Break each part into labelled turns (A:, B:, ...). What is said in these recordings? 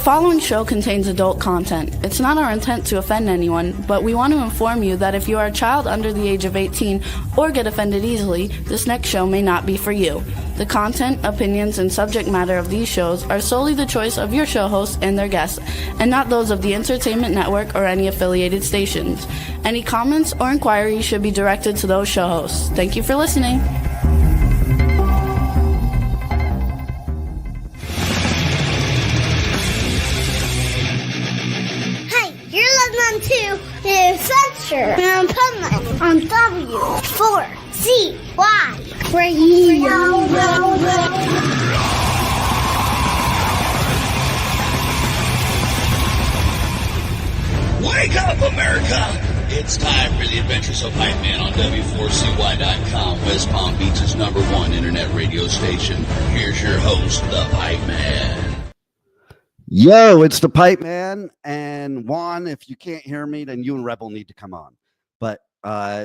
A: following show contains adult content. It's not our intent to offend anyone, but we want to inform you that if you are a child under the age of 18 or get offended easily, this next show may not be for you. The content, opinions, and subject matter of these shows are solely the choice of your show hosts and their guests, and not those of the Entertainment Network or any affiliated stations. Any comments or inquiries should be directed to those show hosts. Thank you for listening.
B: To the Adventure and Pipeman on W4CY Radio.
C: Wake up, America! It's time for the Adventures of Pipeman on W4CY.com, West Palm Beach's #1 internet radio station. Here's your host, the Pipeman.
D: Yo, it's the Pipeman, and Juan, if you can't hear me, then you and Rebel need to come on. But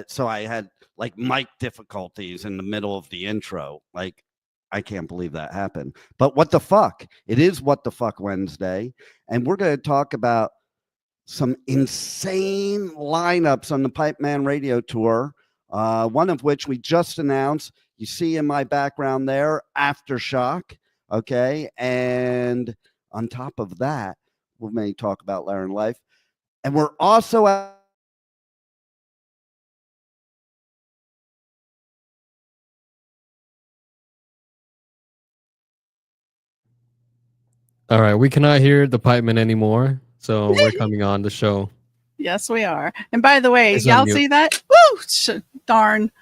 D: so I had like mic difficulties in the middle of the intro. Like, I can't believe that happened. But what the fuck? It is What the Fuck Wednesday, and we're going to talk about some insane lineups on the Pipeman Radio Tour, one of which we just announced. You see in my background there, Aftershock, okay? And on top of that, we may talk about Larry and Life. And we're also at
E: all right, we cannot hear the Pipeman anymore, so we're coming on the show.
F: Yes, we are. And by the way,
E: It's
F: y'all
E: on mute.
F: see that? Woo! Darn.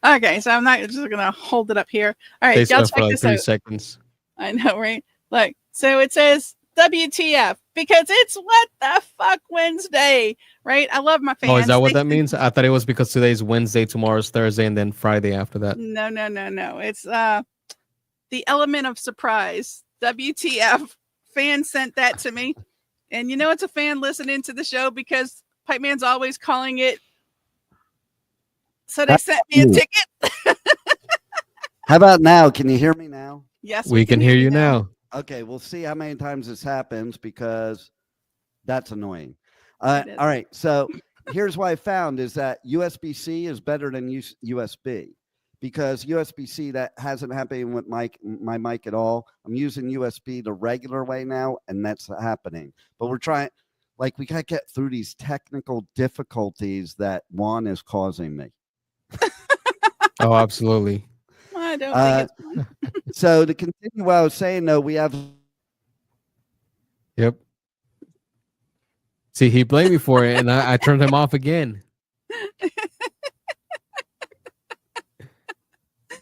F: Okay, so I'm not just going to hold it up here. All right,
E: Stay
F: y'all
E: still
F: check
E: for like
F: this
E: 3
F: out.
E: seconds.
F: I know, right? Look, so it says WTF because it's What the Fuck Wednesday, right? I love my fans.
E: Oh, is that what that means? I thought it was because today's Wednesday, tomorrow's Thursday, and then Friday after that.
F: No. It's the element of surprise. WTF. Fan sent that to me. And you know it's a fan listening to the show because Pipeman's always calling it. So they sent me a ticket.
D: how about now? Can you hear me now?
F: Yes,
E: We can hear you now.
D: Okay, we'll see how many times this happens because that's annoying.
F: It is.
D: All right, so here's what I found is that USB-C is better than USB because USB-C, that hasn't happened with my mic at all. I'm using USB the regular way now, and that's happening. But we're trying, like, we got to get through these technical difficulties that Juan is causing me.
E: Oh, absolutely.
F: I don't think it's fun.
D: So to continue what I was saying, though, we have
E: Yep. See, he blamed me for it, and I turned him off again.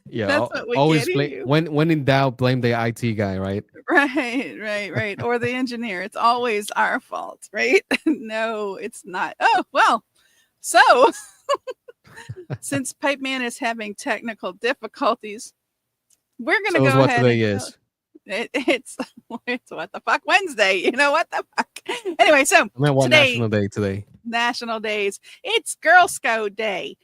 E: Yeah,
F: That's what we
E: always
F: can't hear
E: blame
F: you.
E: when in doubt, blame the IT guy, right?
F: Right. Or the engineer. It's always our fault, right? No, it's not. Oh, well. So since Pipeman is having technical difficulties, we're going to
E: So is
F: go
E: what
F: ahead.
E: today
F: and
E: is.
F: It's What the Fuck Wednesday. You know what the fuck? Anyway, so
E: I meant what
F: today,
E: national day today?
F: National Days. It's Girl Scout Day,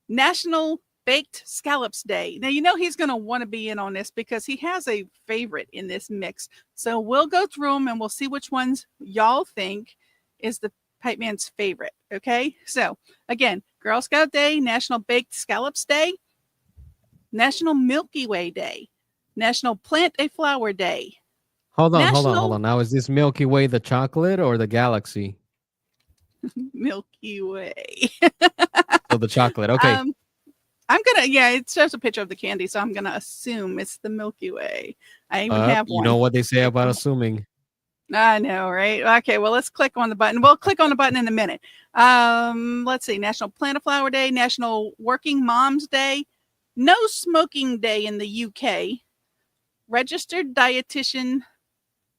F: National Baked Scallops Day. Now, you know he's going to want to be in on this because he has a favorite in this mix. So we'll go through them and we'll see which ones y'all think is the Pipeman's favorite. Okay. So again, Girl Scout Day, National Baked Scallops Day, National Milky Way Day, National Plant a Flower Day.
E: Hold on. Now, is this Milky Way the chocolate or the galaxy?
F: Milky Way.
E: So the chocolate. Okay.
F: It shows a picture of the candy, so I'm gonna assume it's the Milky Way. I even have one.
E: You know what they say about assuming.
F: I know, right? Okay, well, let's click on the button. We'll click on the button in a minute. Let's see. National Plant a Flower Day, National Working Moms Day, No Smoking Day in the UK, Registered Dietitian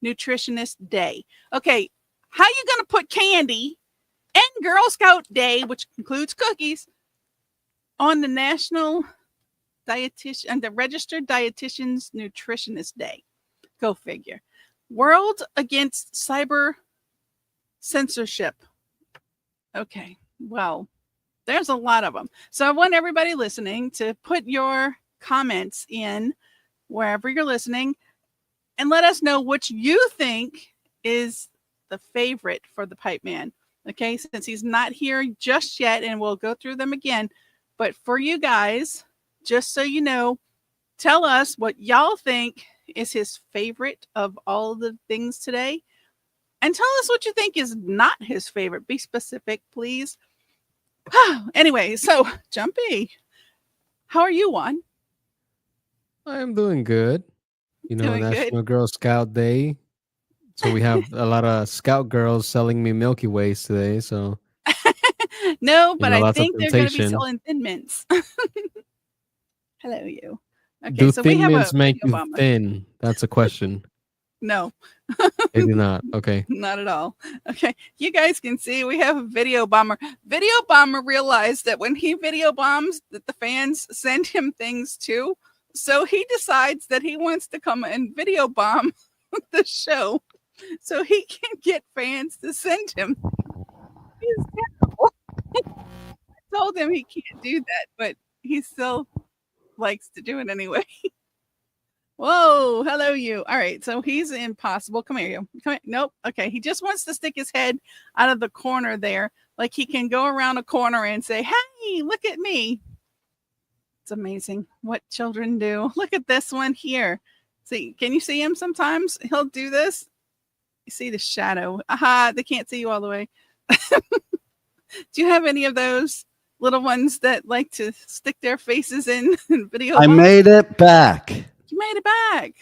F: Nutritionist Day. Okay, how you gonna put candy and Girl Scout Day, which includes cookies, on the National Dietitian and the Registered Dietitians Nutritionist Day? Go figure. World Against Cyber Censorship. Okay, well, there's a lot of them. So I want everybody listening to put your comments in wherever you're listening. and let us know which you think is the favorite for the Pipeman. Okay, since he's not here just yet, and we'll go through them again. But for you guys, just so you know, tell us what y'all think is his favorite of all the things today. And tell us what you think is not his favorite. Be specific, please. Anyway, so Jumpy, how are you, Juan?
E: I'm doing good.
F: Doing
E: National
F: good.
E: Girl Scout Day. So we have a lot of Scout girls selling me Milky Ways today. So
F: No, but I
E: lots of
F: think they're going to be
E: temptation.
F: selling Thin Mints. Hello, you. Okay,
E: Do
F: so we
E: Thin
F: have
E: Mints
F: a
E: make
F: video
E: you
F: bomber.
E: thin? That's a question.
F: No,
E: They do not. Okay.
F: not at all. Okay, you guys can see we have a video bomber. Video bomber realized that when he video bombs, that the fans send him things too. So he decides that he wants to come and video bomb the show, so he can get fans to send him. He's terrible. I told him he can't do that, but he still likes to do it anyway. Whoa, hello you. All right, so he's impossible. Come here, you. Come here. Nope. Okay, he just wants to stick his head out of the corner there, like he can go around a corner and say, "Hey, look at me." It's amazing what children do. Look at this one here. See, can you see him sometimes? He'll do this. You see the shadow. Aha, they can't see you all the way. Do you have any of those little ones that like to stick their faces in video?
D: I made it back.
F: You made it back.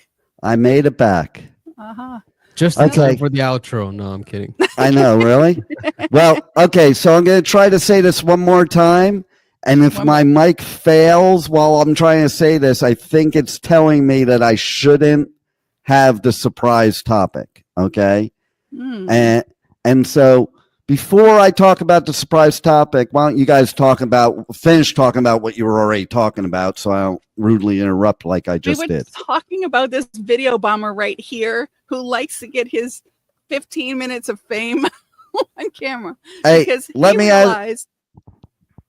D: I made it back.
F: Uh-huh.
E: Just in
D: Okay.
E: time for the outro. No, I'm kidding.
D: I know, really? Well, okay, so I'm going to try to say this one more time. And if
F: One
D: my mic fails while I'm trying to say this, I think it's telling me that I shouldn't have the surprise topic. Okay. And so before I talk about the surprise topic, why don't you guys finish talking about what you were already talking about, so I don't rudely interrupt like I just
F: we were
D: did.
F: talking about this video bomber right here who likes to get his 15 minutes of fame on camera.
D: Hey,
F: Because
D: let
F: he
D: me ask.
F: realized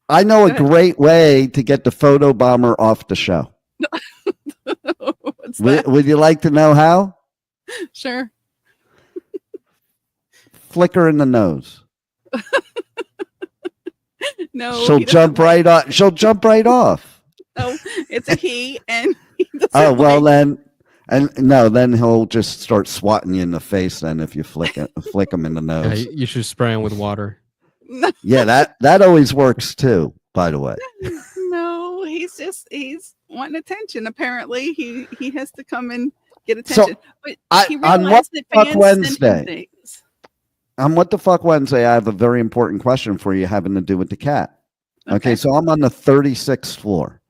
D: I know a
F: Go ahead.
D: great way to get the photo bomber off the show.
F: what's that?
D: Would you like to know how?
F: Sure.
D: Flicker in the nose.
F: No,
D: She'll
F: he doesn't
D: jump
F: like-
D: right off. She'll jump right off.
F: No, it's a he, and he doesn't
D: Oh well,
F: like-
D: then he'll just start swatting you in the face. Then if you flick him in the
E: Yeah,
D: nose.
E: you should spray him with water.
D: Yeah, that always works too. By the way,
F: No, he's wanting attention. Apparently, he has to come and get attention. But he
D: on
F: realized that
D: Fuck
F: fans send him
D: Wednesday.
F: things.
D: on What the Fuck Wednesday, I have a very important question for you having to do with the cat. Okay, so I'm on the 36th floor.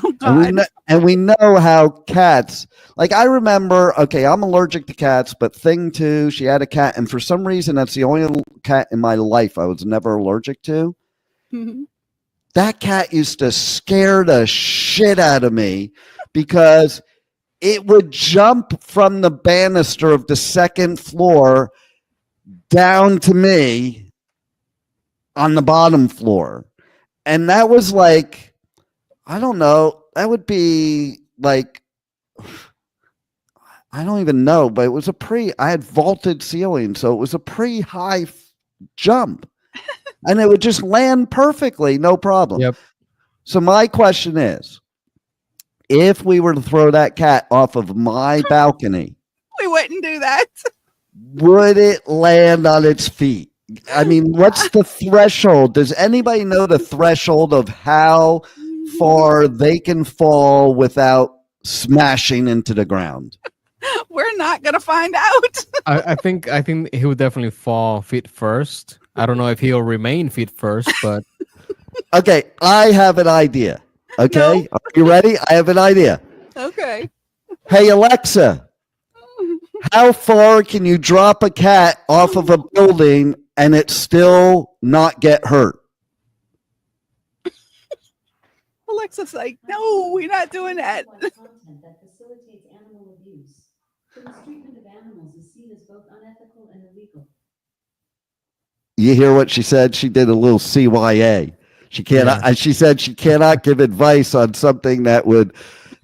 F: Oh, God.
D: And we know how cats, like I remember, okay, I'm allergic to cats, but Thing 2, she had a cat, and for some reason, that's the only cat in my life I was never allergic to.
F: Mhm.
D: That cat used to scare the shit out of me because it would jump from the banister of the second floor down to me on the bottom floor. And that was like, I don't know. That would be like, I don't even know, but it was I had vaulted ceiling, so it was a pretty high jump. And it would just land perfectly, no problem.
E: Yep.
D: So my question is, if we were to throw that cat off of my balcony,
F: We wouldn't do that.
D: would it land on its feet? I mean, what's the threshold? Does anybody know the threshold of how far they can fall without smashing into the ground?
F: We're not gonna find out.
E: I think he would definitely fall feet first. I don't know if he'll remain feet first, but
D: Okay, I have an idea. Okay, Are you ready? I have an idea.
F: Okay.
D: Hey, Alexa, how far can you drop a cat off of a building and it still not get hurt?
F: Alexa's like, no, we're not doing that.
G: Content that facilitates animal abuse. The mistreatment of animals is seen as both unethical and illegal.
D: You hear what she said? She did a little CYA. She cannot.
E: Yeah.
D: She said she cannot give advice on something that would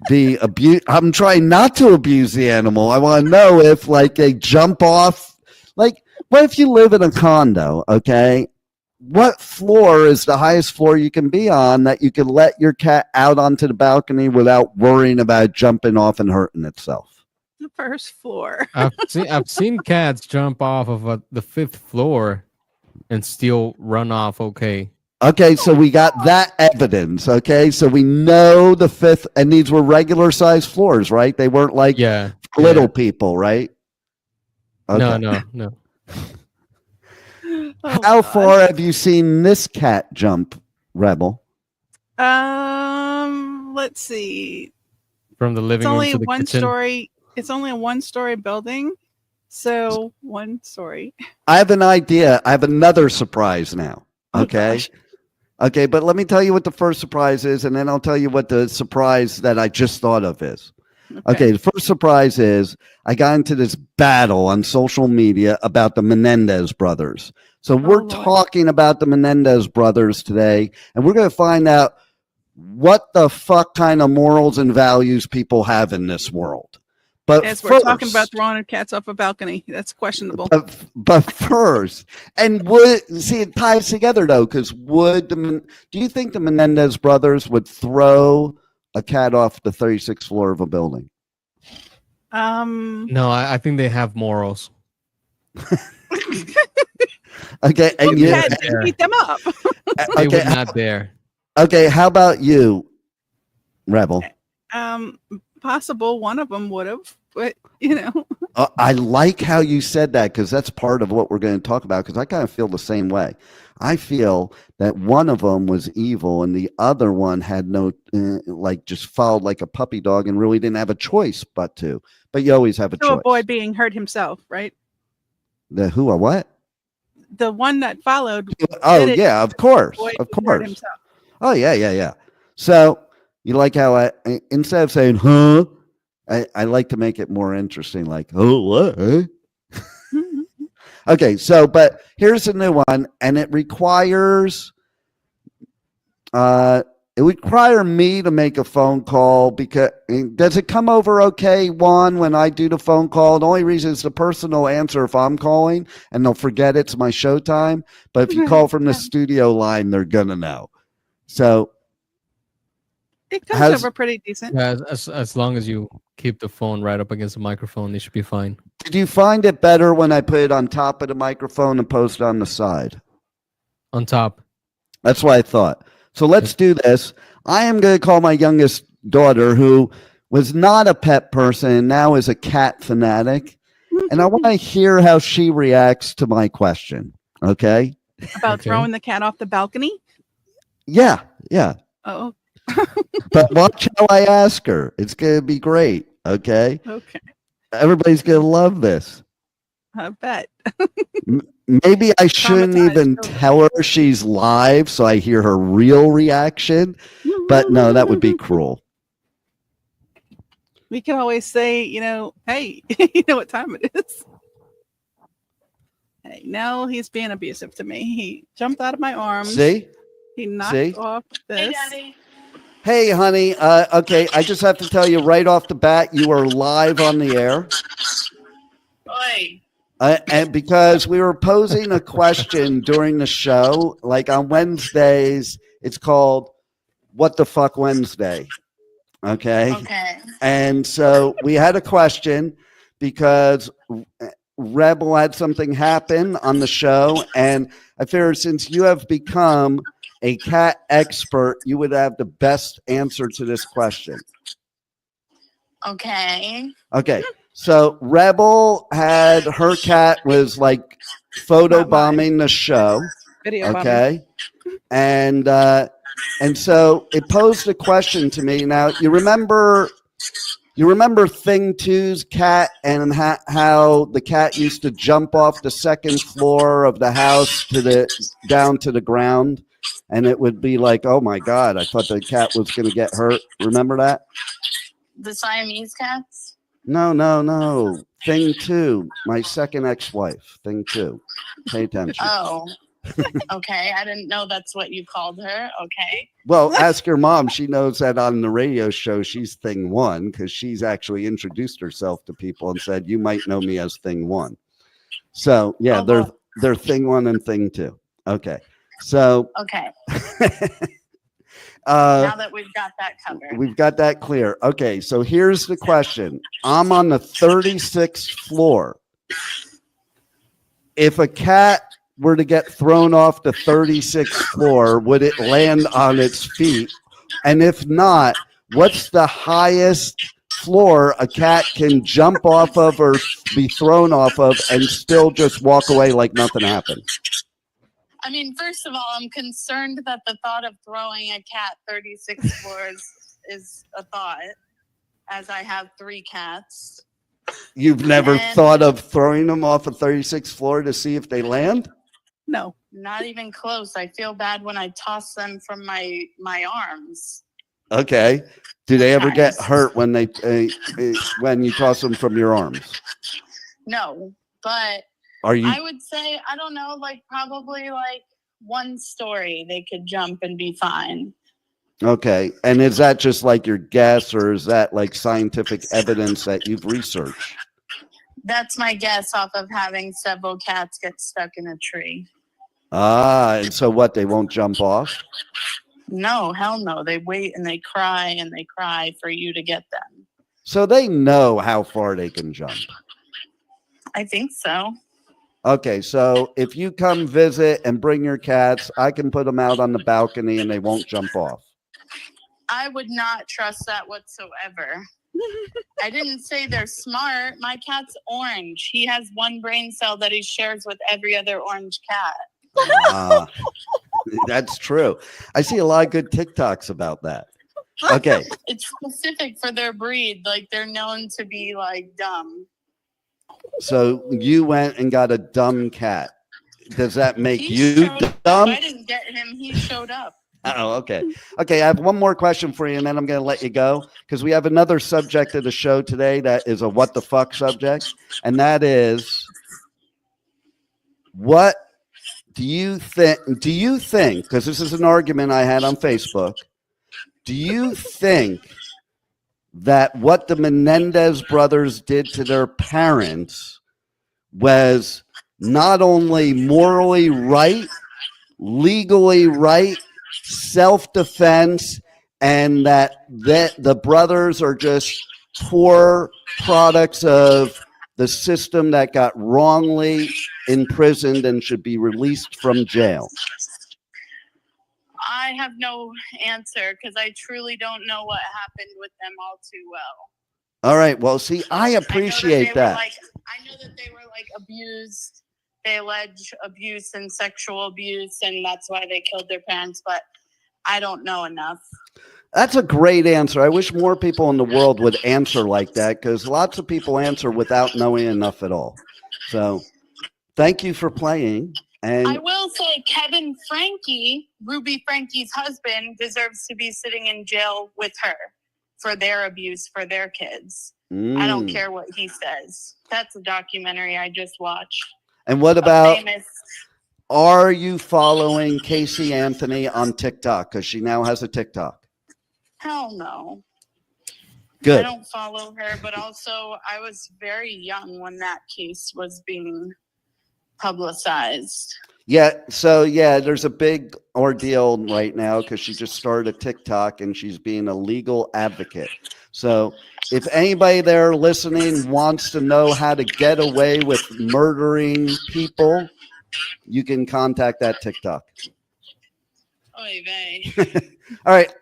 D: the abuse. I'm trying not to abuse the animal. I want to know if like they jump off. Like, what if you live in a condo? Okay, what floor is the highest floor you can be on that you can let your cat out onto the balcony without worrying about it jumping off and hurting itself?
F: The first floor.
E: I've seen cats jump off of the 5th floor and still run off. Okay.
D: Okay, so we got that evidence. Okay, so we know the 5th, and these were regular sized floors, right? They weren't like little people, right? Okay.
E: No.
D: How far have you seen this cat jump, Rebel?
F: Let's see.
E: From the living room to the kitchen.
F: Story. It's only a 1-story building, so 1 story.
D: I have an idea. I have another surprise now. Okay. Okay, but let me tell you what the first surprise is, and then I'll tell you what the surprise that I just thought of is. Okay, the first surprise is I got into this battle on social media about the Menendez brothers. So we're talking about the Menendez brothers today, and we're going to find out what the fuck kind of morals and values people have in this world. But
F: as we're talking about throwing cats off a balcony, that's questionable.
D: But first, and it ties together though, because do you think the Menendez brothers would throw a cat off the 36th floor of a building?
E: No, I think they have morals.
D: Okay, and
F: you beat them up.
E: They would not dare.
D: Okay, how about you, Rebel?
F: Possible one of them would have, but
D: I like how you said that, because that's part of what we're going to talk about, because I kind of feel the same way. I feel that one of them was evil and the other one had no just followed like a puppy dog and really didn't have a choice but to. But you always have a choice.
F: To avoid being hurt himself, right?
D: The who or what?
F: The one that followed.
D: Oh yeah, of course. Oh yeah. So you like how I instead of saying huh, I like to make it more interesting, like, oh what? Okay, so but here's a new one, and it requires me to make a phone call, because does it come over okay, Juan, when I do the phone call? The only reason is the person will answer if I'm calling and they'll forget it's my show time. But if you call from the studio line, they're gonna know. So
F: it comes over pretty decent.
E: Yeah, as long as you keep the phone right up against the microphone, it should be fine.
D: Did you find it better when I put it on top of the microphone and post it on the side?
E: On top.
D: That's what I thought. So let's do this. I am going to call my youngest daughter, who was not a pet person and now is a cat fanatic. And I want to hear how she reacts to my question. Okay?
F: About throwing the cat off the balcony?
D: Yeah.
F: Oh.
D: But watch how I ask her. It's going to be great. Okay?
F: Okay.
D: Everybody's going to love this.
F: I bet.
D: Maybe I shouldn't even tell her she's live so I hear her real reaction. But no, that would be cruel.
F: We can always say, hey, you know what time it is. Hey, no, he's being abusive to me. He jumped out of my arms.
D: See?
F: He knocked off this.
B: Hey, Daddy.
D: Hey, honey. Okay, I just have to tell you right off the bat, you are live on the air.
B: Oi.
D: And because we were posing a question during the show, like on Wednesdays, it's called What the Fuck Wednesday. Okay. And so we had a question because Rebel had something happen on the show. And I figured since you have become a cat expert, you would have the best answer to this question.
B: Okay.
D: So Rebel had her cat was like photobombing the show.
F: Video
D: okay. And so it posed a question to me. Now you remember Thing 2's cat and how the cat used to jump off the second floor of the house down to the ground, and it would be like, oh my God, I thought the cat was going to get hurt. Remember that?
B: The Siamese cats?
D: No. Thing 2, my second ex-wife. Thing 2. Pay attention.
B: Oh. Okay, I didn't know that's what you called her. Okay.
D: Well, ask your mom. She knows that on the radio show she's Thing One because she's actually introduced herself to people and said, "You might know me as Thing One." So yeah,
B: Oh,
D: they're Thing One and Thing Two. Okay, so
B: okay.
D: uh,
B: Now that we've got that covered.
D: we've got that clear. Okay, so here's the question: I'm on the 36th floor. If a cat were to get thrown off the 36th floor, would it land on its feet? And if not, what's the highest floor a cat can jump off of or be thrown off of and still just walk away like nothing happened?
B: I mean, first of all, I'm concerned that the thought of throwing a cat 36 floors is a thought, as I have 3 cats.
D: You've never
B: And-
D: thought of throwing them off a 36th floor to see if they land?
F: No.
B: Not even close. I feel bad when I toss them from my arms.
D: Okay. Do they ever get
B: Sometimes.
D: hurt when when you toss them from your arms?
B: No, but
D: Are you
B: I would say, I don't know, like probably like 1 story they could jump and be fine.
D: okay? And is that just like your guess, or is that like scientific evidence that you've researched?
B: That's my guess off of having several cats get stuck in a tree.
D: Ah, and so what? They won't jump off?
B: No, hell no. They wait and they cry for you to get them.
D: So they know how far they can jump.
B: I think so.
D: Okay, so if you come visit and bring your cats, I can put them out on the balcony and they won't jump off.
B: I would not trust that whatsoever. I didn't say they're smart. My cat's orange. He has 1 brain cell that he shares with every other orange cat.
D: Ah, that's true. I see a lot of good TikToks about that. Okay.
B: It's specific for their breed. Like, they're known to be like dumb.
D: So you went and got a dumb cat. Does that make
B: He
D: you
B: showed up.
D: dumb?
B: I didn't get him. He showed up.
D: Oh, okay. Okay, I have one more question for you, and then I'm going to let you go because we have another subject of the show today that is a what the fuck subject, and that is, what do you think? Do you think, because this is an argument I had on Facebook, do you think that what the Menendez brothers did to their parents was not only morally right, legally right, self-defense, and that the brothers are just poor products of the system that got wrongly imprisoned and should be released from jail?
B: I have no answer because I truly don't know what happened with them all too well.
D: All right. Well, see, I appreciate that.
B: I know that they were like abused. They allege abuse and sexual abuse, and that's why they killed their parents. But I don't know enough.
D: That's a great answer. I wish more people in the world would answer like that, because lots of people answer without knowing enough at all. So thank you for playing. And
B: I will say Kevin Frankie, Ruby Frankie's husband, deserves to be sitting in jail with her for their abuse for their kids. I don't care what he says. That's a documentary I just watched.
D: And what about,
B: famous,
D: are you following Casey Anthony on TikTok? Because she now has a TikTok.
B: hell no.
D: Good.
B: I don't follow her, but also I was very young when that case was being publicized.
D: Yeah. So, yeah, there's a big ordeal right now because she just started a TikTok and she's being a legal advocate. So if anybody there listening wants to know how to get away with murdering people, you can contact that TikTok.
B: Oy vey.
D: All right.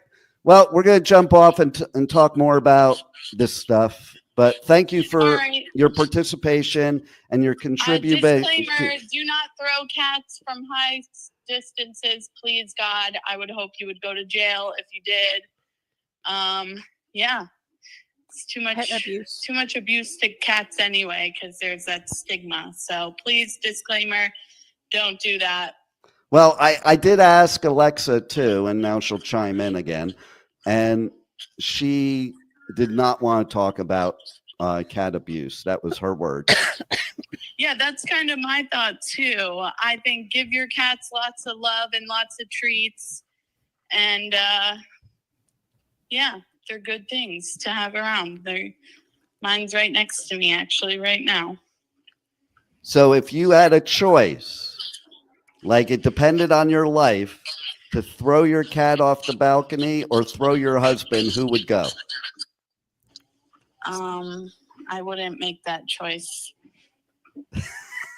D: Well, we're going to jump off and talk more about this stuff. But thank you for
B: right.
D: your participation and your contribution.
B: Disclaimer, do not throw cats from high distances. Please, God, I would hope you would go to jail if you did. Yeah. It's too much abuse to cats anyway, because there's that stigma. So please, disclaimer, don't do that.
D: Well, I did ask Alexa too, and now she'll chime in again. And she did not want to talk about cat abuse. That was her word.
B: Yeah, that's kind of my thought too. I think give your cats lots of love and lots of treats. And yeah, they're good things to have around. Mine's right next to me actually right now.
D: So if you had a choice, like it depended on your life, to throw your cat off the balcony or throw your husband, who would go?
B: I wouldn't make that choice.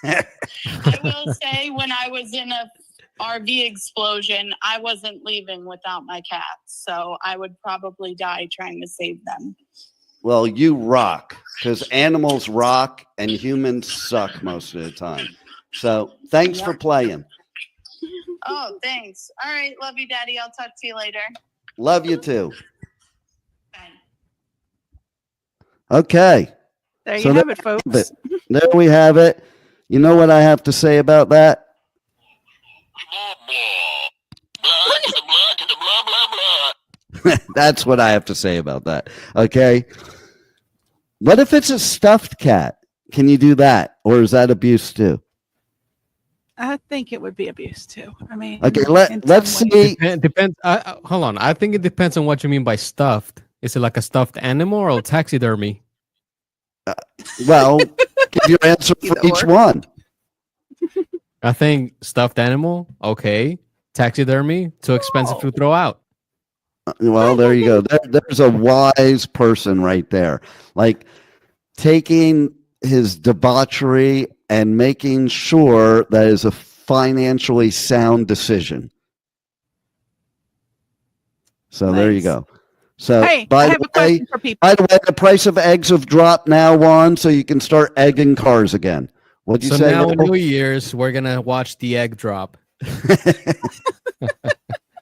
B: I will say when I was in a RV explosion, I wasn't leaving without my cats. So I would probably die trying to save them.
D: Well, you rock, because animals rock and humans suck most of the time. So thanks for playing.
B: Oh, thanks. All right. Love you, Daddy. I'll talk to you later.
D: Love you too.
B: Bye.
D: Okay.
F: There
D: So
F: you have it, folks.
D: There we have it. You know what I have to say about that? That's what I have to say about that. Okay. What if it's a stuffed cat? Can you do that? Or is that abuse too?
F: I think it would be abuse too. I mean,
D: Okay,
F: in
D: let's
F: some ways.
D: see.
E: Depends. Hold on. I think it depends on what you mean by stuffed. Is it like a stuffed animal or taxidermy?
D: Well, give your answer for each one.
E: I think stuffed animal. Okay. Taxidermy. Too expensive to throw out.
D: Well, there you go. There's a wise person right there. Like taking his debauchery and making sure that is a financially sound decision. So there you go. So
F: Hey, I
D: by
F: have a
D: the way,
F: question for people.
D: by the way, the price of eggs have dropped now, Juan, so you can start egging cars again. What'd you
E: So
D: say?
E: now in
D: Rebel?
E: New Year's, we're gonna watch the egg drop.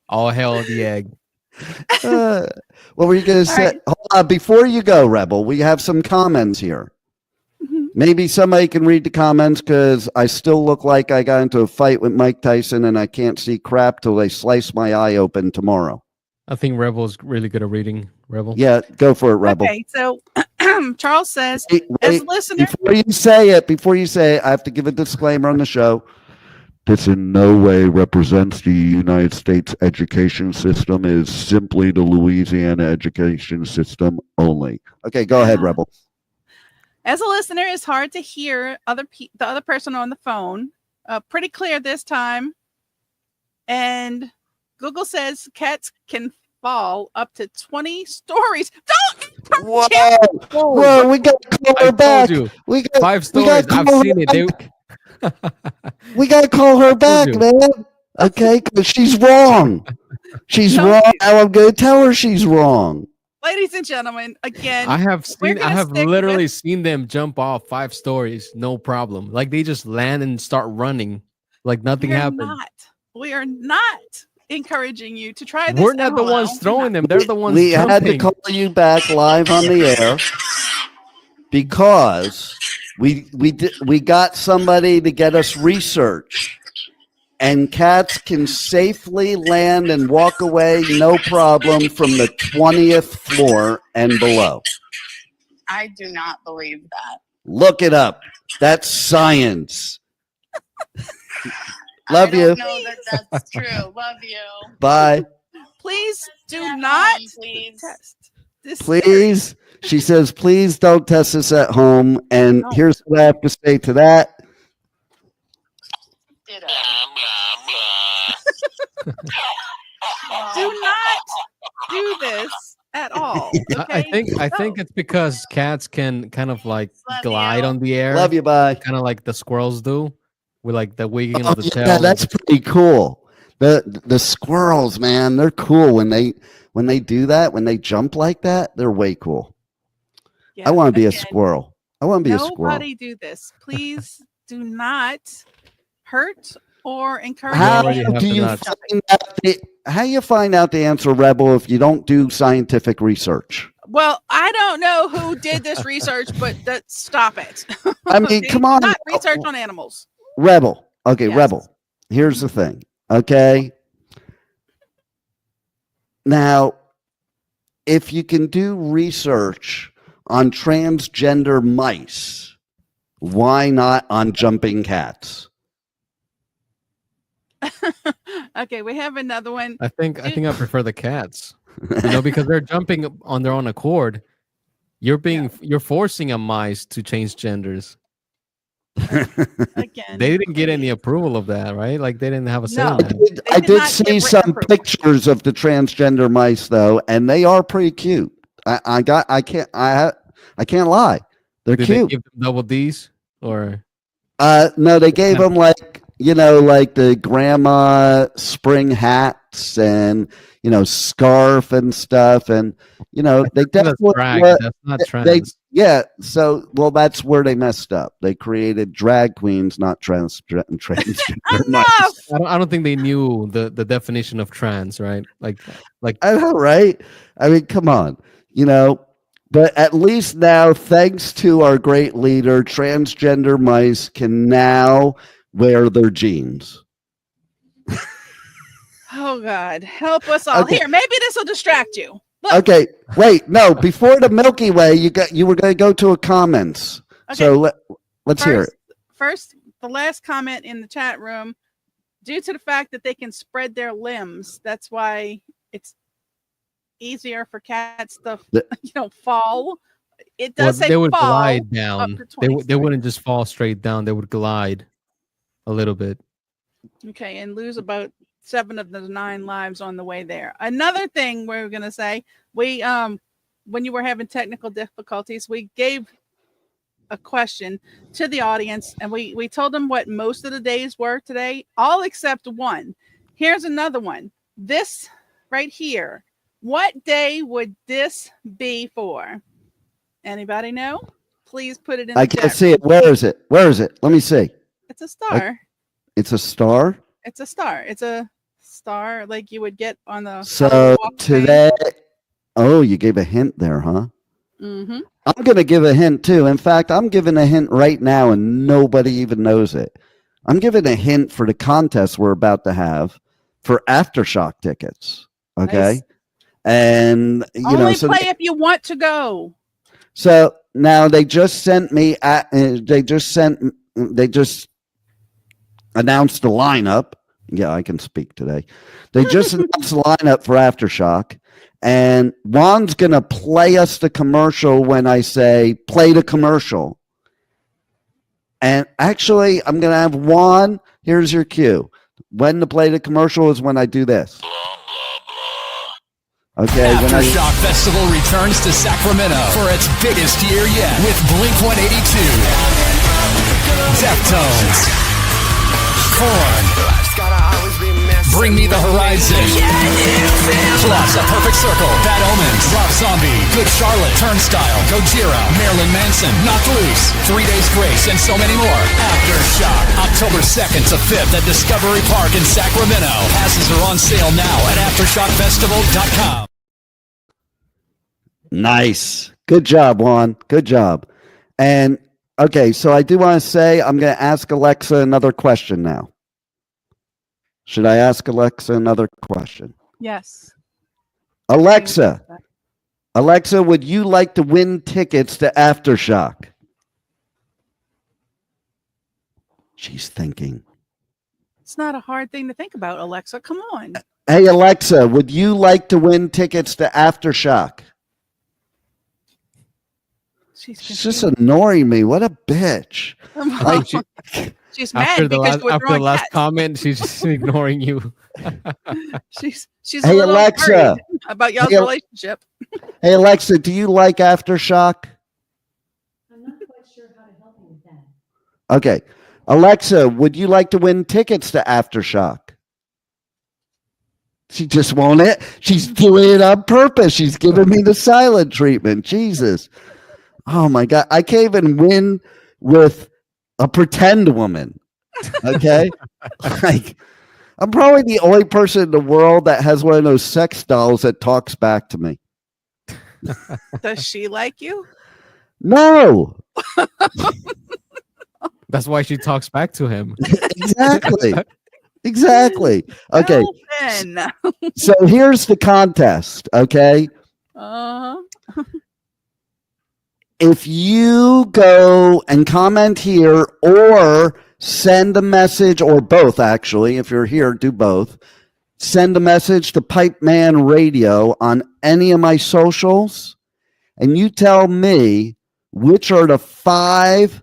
E: All hail the egg.
D: What were you going to say?
F: right.
D: Hold on, before you go, Rebel, we have some comments here. Maybe somebody can read the comments because I still look like I got into a fight with Mike Tyson and I can't see crap till they slice my eye open tomorrow.
E: I think Rebel's really good at reading. Rebel.
D: Yeah, go for it, Rebel.
F: Okay, so Charles says,
D: Wait,
F: as a listener,
D: before you say it, I have to give a disclaimer on the show. This in no way represents the United States education system. It is simply the Louisiana education system only. Okay, go ahead, Rebel.
F: as a listener, it's hard to hear the other person on the phone. Pretty clear this time. And Google says cats can fall up to 20 stories. Don't!
D: Whoa, whoa, we got to call her
E: I
D: back.
E: told you.
D: We got
E: 5
D: we
E: stories.
D: gotta
E: I've
D: call her
E: seen it.
D: back. We got to call her back,
E: you.
D: man. Okay, because she's wrong. She's
F: No.
D: wrong. Now I'm going to tell her she's wrong.
F: Ladies and gentlemen, again,
E: I have
F: we're
E: seen. I
F: gonna
E: have
F: stick
E: literally
F: with-
E: seen them jump off 5 stories, no problem. Like they just land and start running, like nothing happened.
F: We are not encouraging you to try this.
E: We're not the
F: LOL.
E: ones throwing them. They're the ones
D: We had to
E: jumping.
D: call you back live on the air because we got somebody to get us research, and cats can safely land and walk away no problem from the 20th floor and below.
B: I do not believe that.
D: Look it up. That's science. Love
B: I
D: you.
B: don't know that that's true. Love you.
D: Bye.
F: Please do
B: At
F: not
B: home, please.
F: test this.
D: Please. She says, please don't test this at home. And
F: No.
D: here's what I have to say to that.
B: Ditto.
F: Do not do this at all.
E: I
F: Okay?
E: think it's because cats can kind of like
B: Love
E: glide
B: you.
E: on the air,
D: Love you. Bye.
E: kind of like the squirrels do, with like the wiggling
D: Oh,
E: of the
D: yeah,
E: tail.
D: that's pretty cool. The squirrels, man, they're cool when they do that, when they jump like that, they're way cool.
F: Yeah,
D: I want to be a
F: again,
D: squirrel. I want to be a squirrel.
F: Nobody do this. Please do not hurt or encourage.
D: How
E: already have
D: do
E: the
D: you
E: nuts.
D: find out how you find out the answer, Rebel, if you don't do scientific research?
F: Well, I don't know who did this research, but stop it.
D: I mean,
F: Okay?
D: come on.
F: Not research on animals.
D: Rebel. Okay,
F: Yes.
D: Rebel. Here's the thing. Okay. Now, if you can do research on transgender mice, Why not on jumping cats?
F: Okay, we have another one.
E: I think I prefer the cats. Because they're jumping on their own accord. You're forcing a mice to change genders.
F: Again,
E: They didn't get any approval of that, right? Like they didn't have a say
F: No.
E: in that.
D: I
F: did
D: did
F: not
D: see
F: give
D: some
F: approval.
D: pictures of the transgender mice though, and they are pretty cute. I can't lie. They're
E: Did they
D: cute.
E: give them double D's or?
D: No, they gave them like the grandma spring hats and scarf and stuff, and they
E: That's
D: definitely
E: drag.
D: were-
E: That's not
D: they
E: trans.
D: so that's where they messed up. They created drag queens, not transgender mice.
E: I don't think they knew the definition of trans, right? Like
D: I know, right? I mean, come on, But at least now, thanks to our great leader, transgender mice can now wear their jeans.
F: Oh God, help us all.
D: Okay.
F: Here, maybe this will distract you. Look.
D: Okay, wait, no. Before the Milky Way, you were going to go to a comments.
F: Okay.
D: So let's hear it.
F: First, the last comment in the chat room, due to the fact that they can spread their limbs, that's why it's easier for cats to fall. It does say
E: they would
F: fall
E: glide down.
F: up to
E: They
F: 23.
E: wouldn't just fall straight down. They would glide a little bit.
F: Okay, and lose about 7 of the 9 lives on the way there. Another thing we're gonna say, we when you were having technical difficulties, we gave a question to the audience, and we told them what most of the days were today, all except one. Here's another one. This right here. What day would this be for? Anybody know? Please put it in.
D: I can't see it. Where is it? Where is it? Let me see.
F: It's a star.
D: It's a star.
F: It's a star. It's a star like you would get on the.
D: So today, oh, you gave a hint there, huh?
F: Mm-hmm.
D: I'm going to give a hint too. In fact, I'm giving a hint right now and nobody even knows it. I'm giving a hint for the contest we're about to have for Aftershock tickets. Okay.
F: Nice.
D: And,
F: Only play if you want to go.
D: So now they just sent me, they just announced the lineup. Yeah, I can speak today. They just announced the lineup for Aftershock. And Juan's going to play us the commercial when I say play the commercial. And actually, I'm going to have Juan. Here's your cue. When to play the commercial is when I do this. Okay.
H: Aftershock Festival returns to Sacramento for its biggest year yet with Blink-182, Deftones, Korn, Bring Me the Horizon, plus A Perfect Circle, Bad Omens, Rob Zombie, Good Charlotte, Turnstile, Gojira, Marilyn Manson, Knocked Loose, 3 Days Grace, and so many more. Aftershock, October 2nd to 5th at Discovery Park in Sacramento. Passes are on sale now at AftershockFestival.com.
D: Nice. Good job, Juan. Good job. And okay, so I do want to say I'm going to ask Alexa another question now. Should I ask Alexa another question?
F: Yes.
D: Alexa, would you like to win tickets to Aftershock? She's thinking.
F: It's not a hard thing to think about, Alexa. Come on.
D: Hey, Alexa, would you like to win tickets to Aftershock?
F: She's
D: just ignoring me. What a bitch.
F: Like, she's mad
E: after the last
F: cats.
E: comment, she's just ignoring you.
F: she's
D: hey,
F: a little
D: Alexa,
F: worried about y'all's relationship.
D: Hey, Alexa, do you like Aftershock?
G: I'm not quite sure how to help you with that.
D: Okay. Alexa, would you like to win tickets to Aftershock? She just won't it. She's doing it on purpose. She's giving me the silent treatment. Jesus. Oh my God. I can't even win with a pretend woman. Okay. Like, I'm probably the only person in the world that has one of those sex dolls that talks back to me.
F: Does she like you?
D: No.
E: That's why she talks back to him.
D: Exactly. Exactly. Okay.
F: Well,
D: So here's the contest. Okay. if you go and comment here or send a message, or both, actually, if you're here, do both. Send a message to Pipeman Radio on any of my socials, and you tell me which are the 5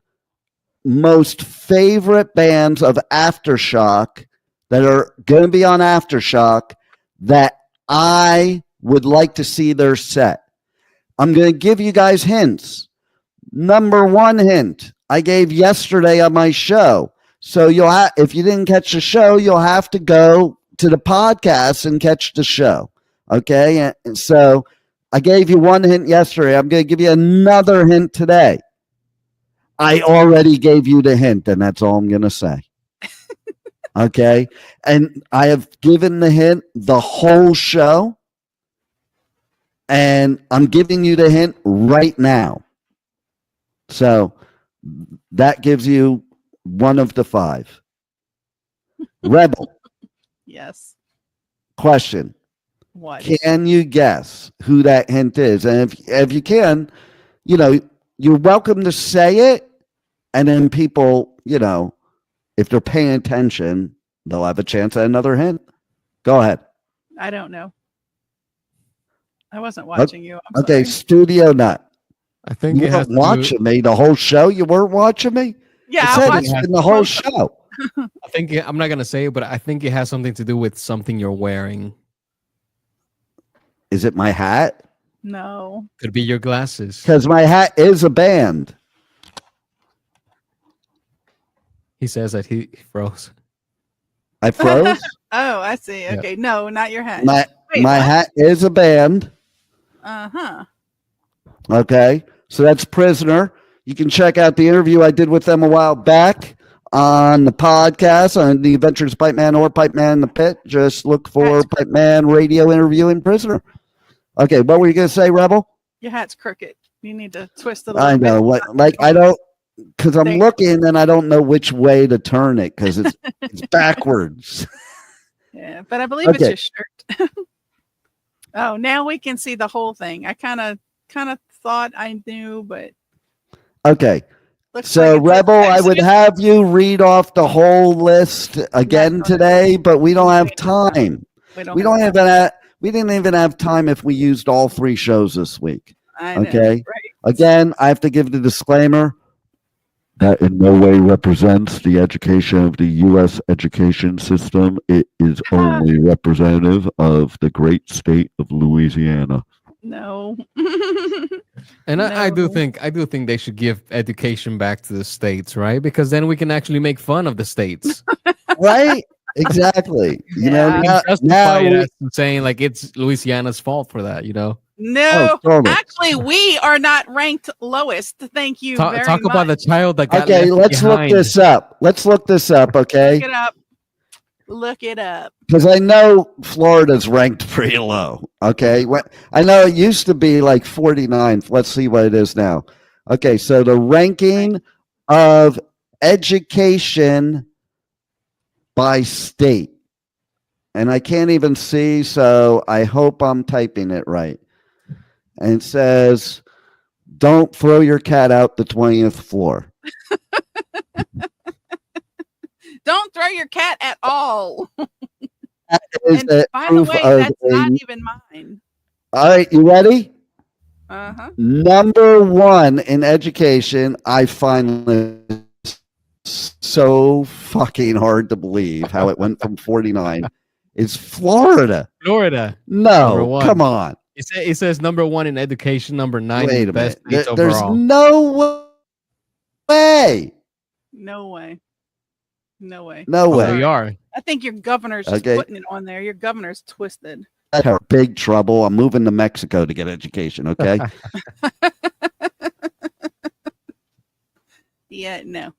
D: most favorite bands of Aftershock that are going to be on Aftershock that I would like to see their set. I'm going to give you guys hints. Number 1 hint I gave yesterday on my show. So if you didn't catch the show, you'll have to go to the podcast and catch the show. Okay? And so I gave you 1 hint yesterday. I'm going to give you another hint today. I already gave you the hint, and that's all I'm going to say. Okay? And I have given the hint the whole show. And I'm giving you the hint right now. So that gives you one of the 5. Rebel.
F: Yes.
D: Question.
F: What?
D: Can you guess who that hint is? And if you can, you're welcome to say it. And then people, if they're paying attention, they'll have a chance at another hint. Go ahead.
F: I don't know. I wasn't watching you. I'm
D: okay,
F: sorry.
D: Studio Nut.
E: I think
D: You
E: it has
D: weren't watching me the whole show. You weren't watching me?
F: Yeah,
D: I
F: I
D: said
F: watched
D: it's been the whole show.
E: I think I'm not gonna say it, but I think it has something to do with something you're wearing.
D: Is it my hat?
F: No.
E: Could be your glasses.
D: Because my hat is a band.
E: He says that he froze.
D: I froze.
F: Oh, I see. Okay, no, not your hat.
D: My
F: Wait,
D: my
F: what?
D: hat is a band.
F: Uh-huh.
D: Okay, so that's Prisoner. You can check out the interview I did with them a while back on the podcast on the Adventures of Pipeman or Pipeman in the Pit. Just look for Pipeman Radio interviewing Prisoner. Okay, what were you going to say, Rebel?
F: Your hat's crooked. You need to twist it a little
D: I know. I don't, because I'm looking and I don't know which way to turn it because it's backwards.
F: Yeah, but I believe it's your shirt. Oh, now we can see the whole thing. I kind of thought I knew, but
D: okay.
F: looks
D: So,
F: like
D: Rebel, I would have you read off the whole list again today, but we don't have time. We didn't even have time if we used all 3 shows this week.
F: I know,
D: okay.
F: right.
D: Again, I have to give the disclaimer that in no way represents the education of the U.S. education system. It is only representative of the great state of Louisiana.
F: No.
E: And I do think they should give education back to the states, right? Because then we can actually make fun of the states.
D: Right? Exactly. You know,
E: now saying like it's Louisiana's fault for that,
F: No,
D: totally.
F: actually, we are not ranked lowest. Thank you very much.
E: Talk about the child that got
D: okay,
E: left
D: let's
E: behind.
D: look this up. Okay.
F: Look it up. Look it up.
D: Because I know Florida's ranked pretty low. Okay. I know it used to be like 49th. Let's see what it is now. Okay. So the ranking of education by state. And I can't even see, so I hope I'm typing it right. And it says, don't throw your cat out the 20th floor.
F: Don't throw your cat at all.
D: That is
F: And by the way, that's not even mine.
D: All right, you ready?
F: Uh-huh.
D: Number 1 in education, I find this so fucking hard to believe how it went from 49. Is Florida.
E: Florida.
D: No, come on.
E: It says number 1 in education, number 9
D: Wait
E: in
D: a
E: best
D: minute.
E: states
D: There's
E: overall.
D: no way.
F: No way. No way.
D: No way.
E: We are.
F: I think your governor's just putting it on there. Your governor's twisted.
D: That's our big trouble. I'm moving to Mexico to get education, okay?
F: Yeah, no.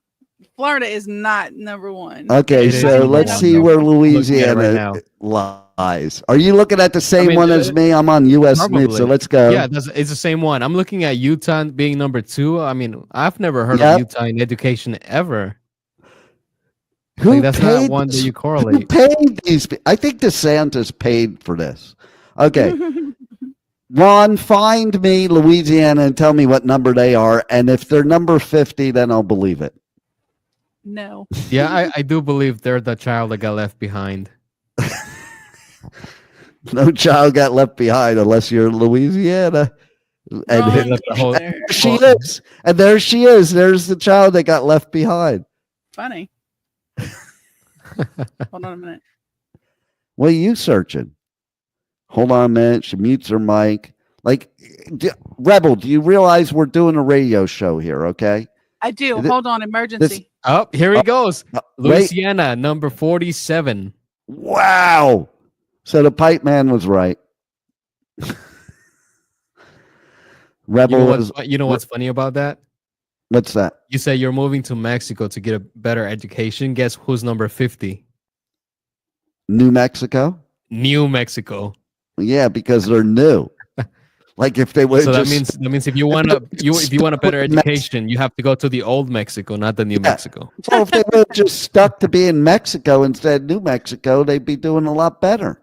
F: Florida is not number 1.
D: Okay, so let's see where Louisiana lies. Are you looking at the same one as me? I'm on US News, so let's go.
E: Yeah, it's the same one. I'm looking at Utah being number 2. I mean, I've never heard of Utah in education ever. That's not one that you correlate.
D: Who paid these? I think DeSantis paid for this. Okay. Ron, find me Louisiana and tell me what number they are. And if they're number 50, then I'll believe it.
F: No.
E: Yeah, I do believe they're the child that got left behind.
D: No child got left behind unless you're in Louisiana. And
F: Wrong
D: there she is. And there she is. There's the child that got left behind.
F: Funny. Hold on a minute.
D: What are you searching? Hold on a minute. She mutes her mic. Like, Rebel, do you realize we're doing a radio show here, okay?
F: I do. Hold on. Emergency.
E: Oh, here he goes.
D: Wait.
E: Louisiana, number 47.
D: Wow. So the pipe man was right. Rebel
E: You know what's funny about that?
D: What's that?
E: You say you're moving to Mexico to get a better education. Guess who's number 50?
D: New Mexico?
E: New Mexico.
D: Yeah, because they're new. Like if they were
E: so that means if you want a better education, you have to go to the old Mexico, not the new Mexico.
D: So if they were just stuck to being Mexico instead of New Mexico, they'd be doing a lot better.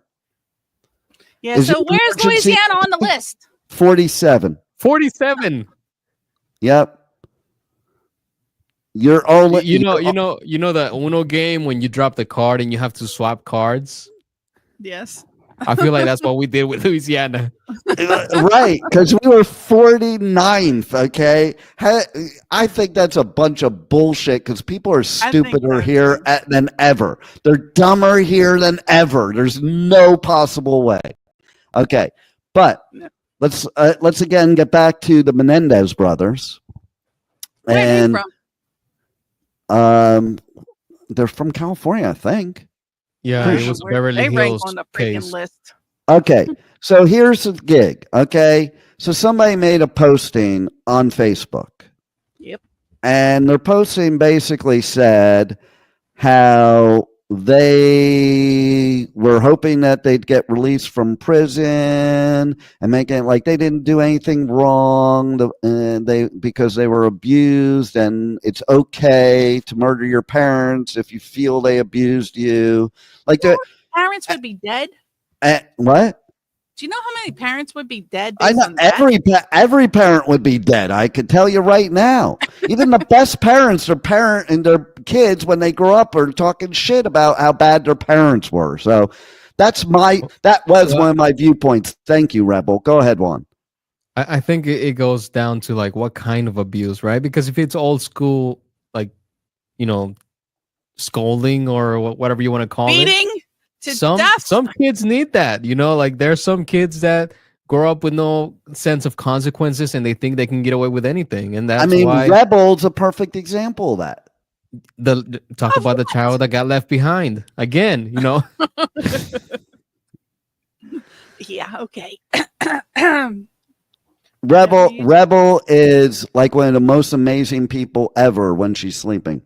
F: Yeah, so where's Louisiana on the list?
D: 47.
E: 47.
D: Yep. You're only
E: you know the Uno game when you drop the card and you have to swap cards?
F: Yes.
E: I feel like that's what we did with Louisiana.
D: Right, because we were 49th, okay? I think that's a bunch of bullshit because people are stupider here than ever. They're dumber here than ever. There's no possible way. Okay, but let's again get back to the Menendez brothers.
F: Where are they
D: from? They're from California, I think.
E: Yeah, it was Beverly Hills
F: on the
E: case.
F: freaking list.
D: Okay, so here's the gig. Okay, so somebody made a posting on Facebook.
F: Yep.
D: And their posting basically said how they were hoping that they'd get released from prison and making it like they didn't do anything wrong because they were abused, and it's okay to murder your parents if you feel they abused you. Like
F: parents would be dead.
D: What?
F: Do you know how many parents would be dead?
D: I know every parent would be dead. I can tell you right now. Even the best parents, their parent and their kids, when they grow up, are talking shit about how bad their parents were. So that was one of my viewpoints. Thank you, Rebel. Go ahead, Juan.
E: I think it goes down to like what kind of abuse, right? Because if it's old school, like, scolding or whatever you want to call
F: beating
E: it.
F: To death.
E: Some kids need that, like there's some kids that grow up with no sense of consequences and they think they can get away with anything, and that's why
D: Rebel's a perfect example of that.
E: Talk about the child that got left behind again.
F: Yeah. Okay.
D: Rebel is like one of the most amazing people ever when she's sleeping.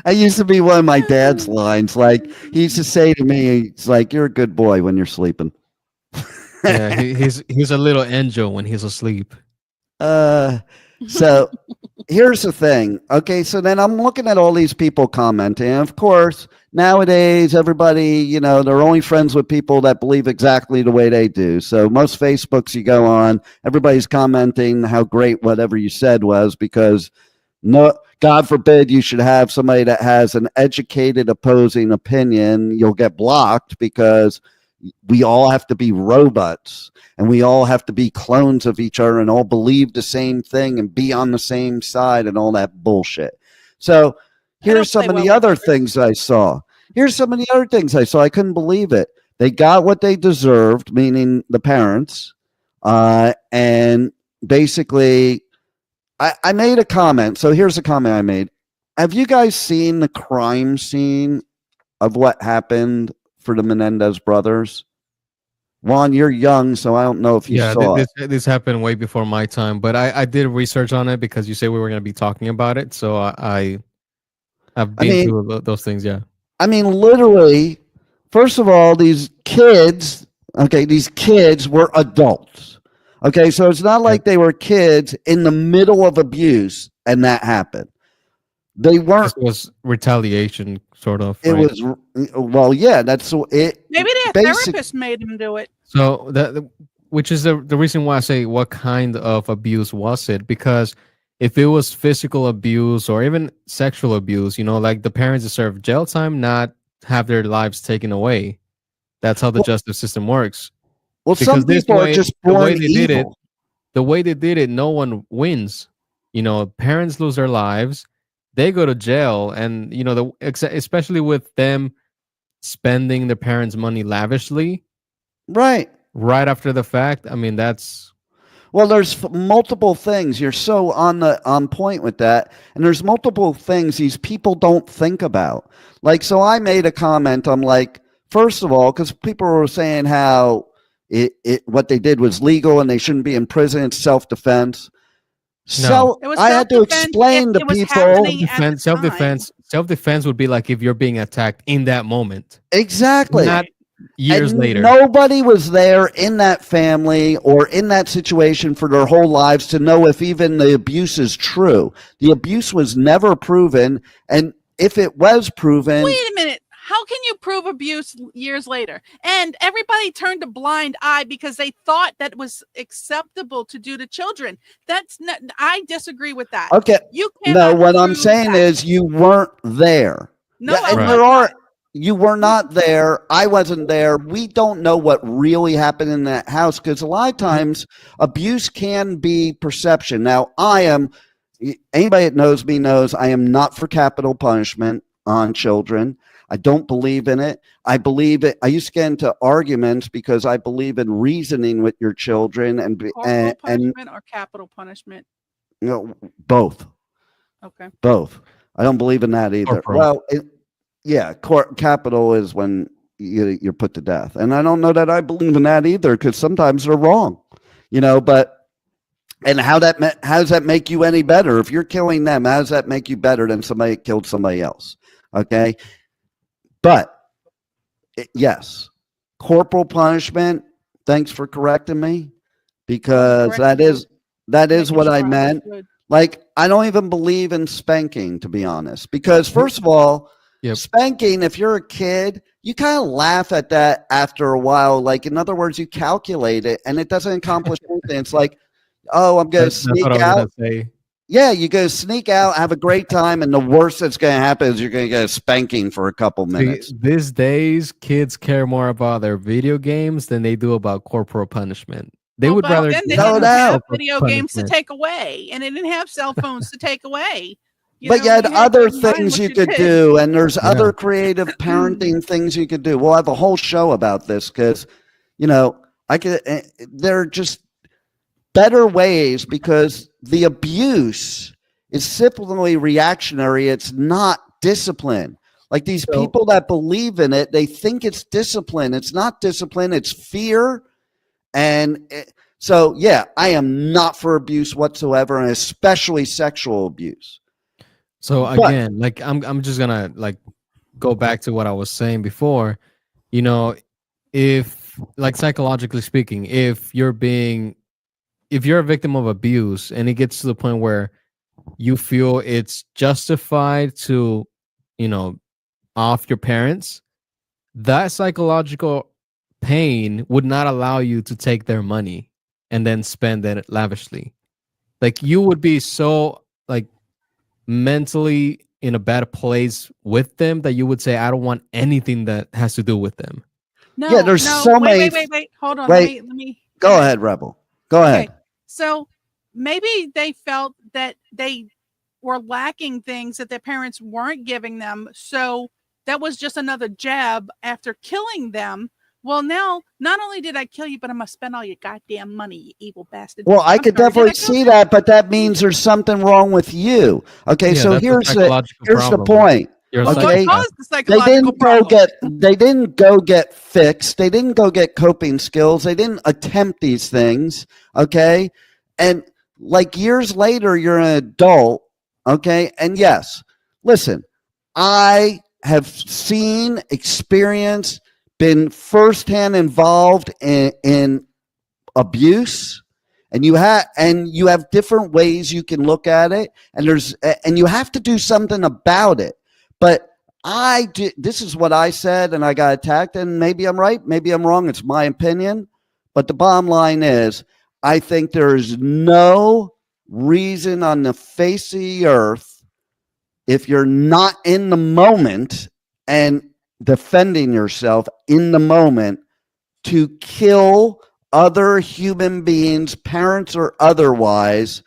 D: I used to be one of my dad's lines. Like he used to say to me, "It's like you're a good boy when you're sleeping."
E: Yeah, he's a little angel when he's asleep.
D: So here's the thing. Okay, so then I'm looking at all these people commenting. Of course, nowadays everybody, they're only friends with people that believe exactly the way they do. So most Facebooks you go on, everybody's commenting how great whatever you said was, because God forbid you should have somebody that has an educated opposing opinion. You'll get blocked because we all have to be robots and we all have to be clones of each other and all believe the same thing and be on the same side and all that bullshit. So here's some of the other things I saw. I couldn't believe it. They got what they deserved, meaning the parents. And basically, I made a comment. So here's a comment I made. Have you guys seen the crime scene of what happened for the Menendez brothers? Juan, you're young, so I don't know if you saw it.
E: This happened way before my time, but I did research on it because you said we were going to be talking about it. So I've been through those things, yeah. I
D: mean, literally, first of all, these kids were adults. Okay, so it's not like they were kids in the middle of abuse and that happened. They weren't.
E: This was retaliation sort of.
D: It
E: right?
D: was, well, yeah, that's it.
F: Maybe their therapist made him do it.
E: So which is the reason why I say what kind of abuse was it? Because if it was physical abuse or even sexual abuse, like the parents deserve jail time, not have their lives taken away. That's how the justice system works.
D: Well,
E: Because
D: some people are just born evil.
E: The way they did it, no one wins. Parents lose their lives, they go to jail, and especially with them spending their parents' money lavishly,
D: Right
E: after the fact. I mean, that's
D: well. There's multiple things. You're so on point with that, and there's multiple things these people don't think about. Like, so I made a comment. I'm like, first of all, because people were saying how what they did was legal and they shouldn't be in prison. It's self-defense. So I had to explain to people.
E: Self-defense would be like if you're being attacked in that moment.
D: Exactly.
E: Not years later.
D: Nobody was there in that family or in that situation for their whole lives to know if even the abuse is true. The abuse was never proven. And if it was proven.
F: Wait a minute. How can you prove abuse years later? And everybody turned a blind eye because they thought that was acceptable to do to children. That's not, I disagree with that.
D: Okay.
F: No,
D: what I'm saying is you weren't there.
F: No,
D: yeah, and you were not there. I wasn't there. We don't know what really happened in that house because a lot of times abuse can be perception. Now, anybody that knows me knows I am not for capital punishment on children. I don't believe in it. I believe it. I used to get into arguments because I believe in reasoning with your children and
F: punishment or capital punishment.
D: Both.
F: Okay.
D: Both. I don't believe in that either. Well, capital is when you're put to death, and I don't know that I believe in that either because sometimes they're wrong, But and how does that make you any better if you're killing them? How does that make you better than somebody that killed somebody else? Okay. But yes, corporal punishment. Thanks for correcting me, because that is what I meant. Like, I don't even believe in spanking, to be honest, because first of all, spanking, if you're a kid, you kind of laugh at that after a while. Like, in other words, you calculate it, and it doesn't accomplish anything. It's like, oh, I'm going to sneak out. Yeah, you go sneak out, have a great time, and the worst that's going to happen is you're going to get a spanking for a couple minutes.
E: These days, kids care more about their video games than they do about corporal punishment. They would rather
F: then they didn't have video games to take away, and they didn't have cell phones to take away.
D: You had other things you could do, and there's other creative parenting things you could do. We'll have a whole show about this because, they're just better ways, because the abuse is simply reactionary. It's not discipline. Like, these people that believe in it, they think it's discipline. It's not discipline. It's fear. And so, I am not for abuse whatsoever, and especially sexual abuse.
E: So again, I'm just gonna go back to what I was saying before. If, psychologically speaking, if you're a victim of abuse and it gets to the point where you feel it's justified to, off your parents, that psychological pain would not allow you to take their money and then spend it lavishly. Like, you would be so mentally in a bad place with them that you would say, I don't want anything that has to do with them.
F: No,
D: there's so many.
F: Wait. Hold on.
D: Let me go ahead, Rebel. Go ahead.
F: So maybe they felt that they were lacking things that their parents weren't giving them. So that was just another jab after killing them. Well, now, not only did I kill you, but I'm going to spend all your goddamn money, you evil bastard.
D: Well, I could definitely see that, but that means there's something wrong with you. Okay, so here's the point. Okay, they didn't go get fixed. They didn't go get coping skills. They didn't attempt these things. Okay, and years later, you're an adult. Okay, and yes, listen, I have seen, experienced, been firsthand involved in abuse, and you have different ways you can look at it, and you have to do something about it. But This is what I said, and I got attacked, and maybe I'm right, maybe I'm wrong. It's my opinion. But the bottom line is, I think there is no reason on the face of the earth, if you're not in the moment and defending yourself in the moment, to kill other human beings, parents or otherwise,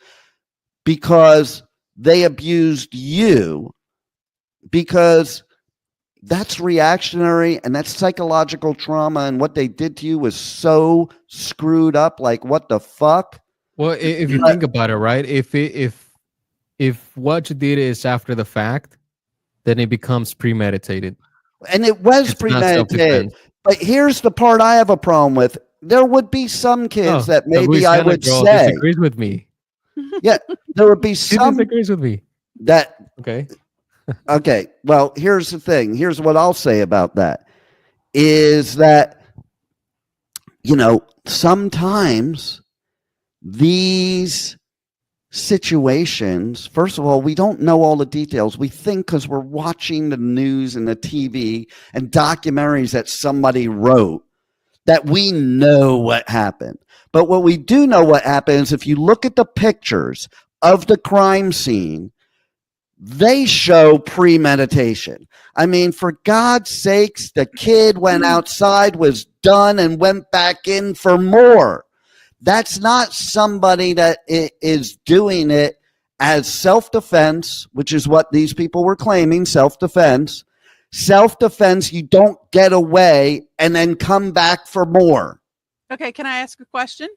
D: because they abused you, because that's reactionary and that's psychological trauma, and what they did to you was so screwed up. Like, what the fuck?
E: Well, if you think about it, right? If what you did is after the fact, then it becomes premeditated.
D: And it was premeditated. But here's the part I have a problem with. There would be some kids that maybe I would say
E: disagrees with me.
D: Yeah, there would be some
E: disagrees with me.
D: That
E: okay.
D: Okay. Well, here's the thing. Here's what I'll say about that. Is that, sometimes these situations, first of all, we don't know all the details. We think because we're watching the news and the TV and documentaries that somebody wrote that we know what happened. But what we do know what happens, if you look at the pictures of the crime scene, they show premeditation. I mean, for God's sakes, the kid went outside, was done, and went back in for more. That's not somebody that is doing it as self-defense, which is what these people were claiming, self-defense. Self-defense, you don't get away and then come back for more.
F: Okay, can I ask a question?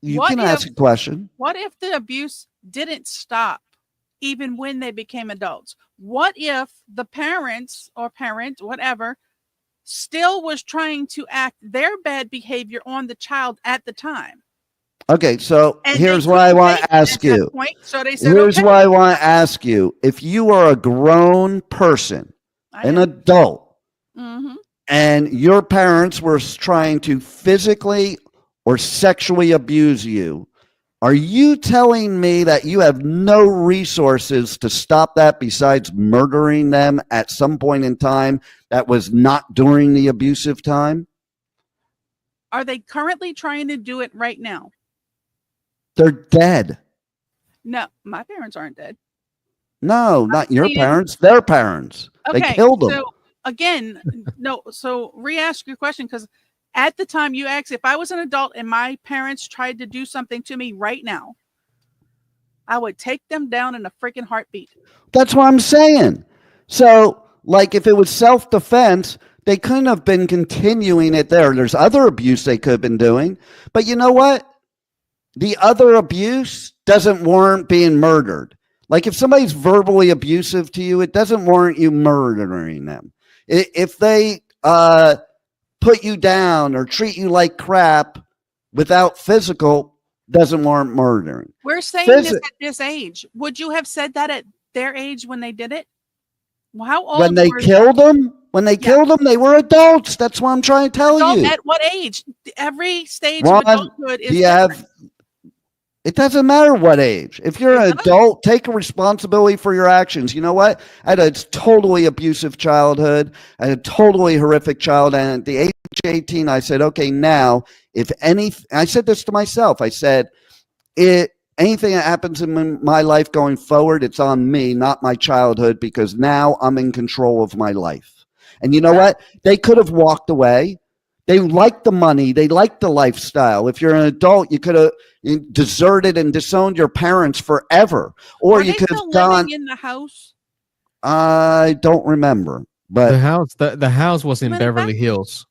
D: You can ask a question.
F: What if the abuse didn't stop even when they became adults? What if the parents or parent, whatever, still was trying to act their bad behavior on the child at the time?
D: Okay, so here's what I want to ask you.
F: So they said,
D: here's what I want to ask you. If you are a grown person, an adult, and your parents were trying to physically or sexually abuse you, are you telling me that you have no resources to stop that besides murdering them at some point in time that was not during the abusive time?
F: Are they currently trying to do it right now?
D: They're dead.
F: No, my parents aren't dead.
D: No, not your parents. Their parents.
F: Okay,
D: they killed them.
F: So again, no. So re-ask your question, because at the time you asked, if I was an adult and my parents tried to do something to me right now, I would take them down in a freaking heartbeat.
D: That's what I'm saying. So, like, if it was self-defense, they couldn't have been continuing it there. There's other abuse they could have been doing. But you know what? The other abuse doesn't warrant being murdered. Like, if somebody's verbally abusive to you, it doesn't warrant you murdering them. If they put you down or treat you like crap without physical, doesn't warrant murdering.
F: We're saying this at this age. Would you have said that at their age when they did it? Well, how old?
D: When they killed them? When they killed them, they were adults. That's what I'm trying to tell you.
F: At what age? Every stage of adulthood is different.
D: It doesn't matter what age. If you're an adult, take responsibility for your actions. You know what? I had a totally abusive childhood. I had a totally horrific childhood. And at the age of 18, I said, okay, now, I said this to myself. I said, anything that happens in my life going forward, it's on me, not my childhood, because now I'm in control of my life. And you know what? They could have walked away. They liked the money. They liked the lifestyle. If you're an adult, you could have deserted and disowned your parents forever. Or you could have gone
F: in the house.
D: I don't remember. But
E: the house was in Beverly Hills.